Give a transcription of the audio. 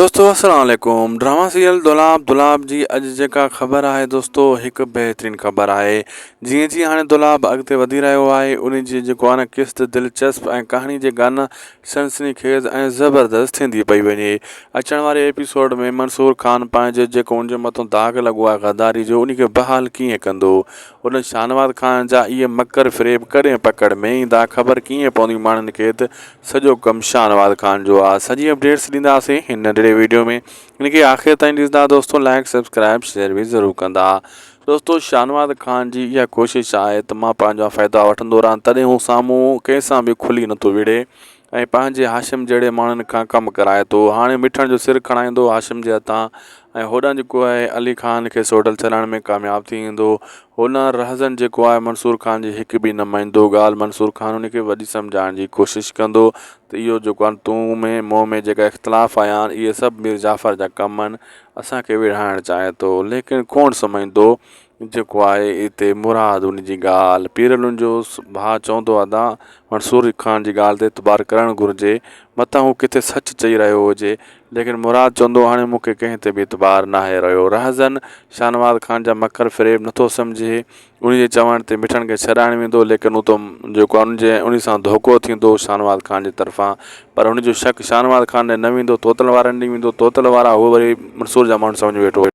दोस्तों अस्सलाम वालेकुम। ड्रामा सीरियल दुलाब दुलाब जी अॼु जेका ख़बर आहे दोस्तों, हिकु बहितरीनु ख़बर आहे। जीअं जीअं हाणे दुलाब अॻिते वधी रहियो आहे, उन जी जेको आहे न किस्त दिलचस्प ऐं कहाणी जे गाना सनसनीखेज़ ऐं ज़बरदस्त थींदी पई वञे। अचण वारे एपिसोड में मंसूर खान पंहिंजे जेको उनजे मथां दाग़ लॻो आहे गद्दारी जो, उन खे बहाल कीअं कंदो, उन शाहनवाज़ खान जा इहे मकर फ़रेब कॾहिं पकड़ में ईंदा, ख़बर कीअं पवंदी माण्हुनि खे त सॼो कमु शाहनवाज़ खान जो आहे। सॼी अपडेट्स ॾींदासीं हिन नंढिड़े वीडियो में, इनखे आख़िर ताईं ॾिसंदा दोस्तों। लाइक सब्सक्राइब शेयर भी ज़रूरु कंदा। दोस्तों शाहनवाज़ खान जी इहा कोशिशि आहे त मां पंहिंजा फ़ाइदा वठंदो रहां, तॾहिं हू साम्हूं कंहिंसां बि खुली नथो विढ़े ऐं पंहिंजे हाशिम जहिड़े माण्हुनि खां कमु कराए थो। हाणे मिठण जो सिर खणाईंदो हाशिम जे हथां ऐं होॾां जेको आहे अली ख़ान खे सोडल चलाइण में कामयाबु थी वेंदो। हुन रहज़न जेको आहे मंसूर खान जी हिकु बि न मञंदो ॻाल्हि। मंसूर खान उनखे वॾी सम्झाइण जी कोशिशि कंदो त इहो जेको आहे तूं में मोह में जेका इख़्तिलाफ़ आया आहिनि, इहे सभु मीर जाफ़र जा कम आहिनि, असांखे विढ़ाइणु चाहे थो। लेकिन कोन सम्झंदो जेको आहे हिते मुराद उन जी ॻाल्हि। पीरलुनि जो भाउ चवंदो आहे त मंसूर खान जी ॻाल्हि ते एतबार करणु घुरिजे, मथां हू किथे सच चई रहियो हुजे। लेकिन मुराद चवंदो हाणे मूंखे कंहिं ते बि एतबार न आहे रहियो। रहज़न शाहनवाज़ खान जा मकर फ़रेब नथो सम्झे, उन जे चवण ते मिठण खे छॾाइणु वेंदो, लेकिन हू त जेको आहे उन सां धोखो थींदो शाहनवाज़ खान जे तरफ़ां। पर हुनजो शक शाहनवाज़ खान ॾे न वेंदो, तोतल वारनि ॾे वेंदो। तोतल वारा उहो वरी मंसूर जा माण्हू सम्झी वेठो।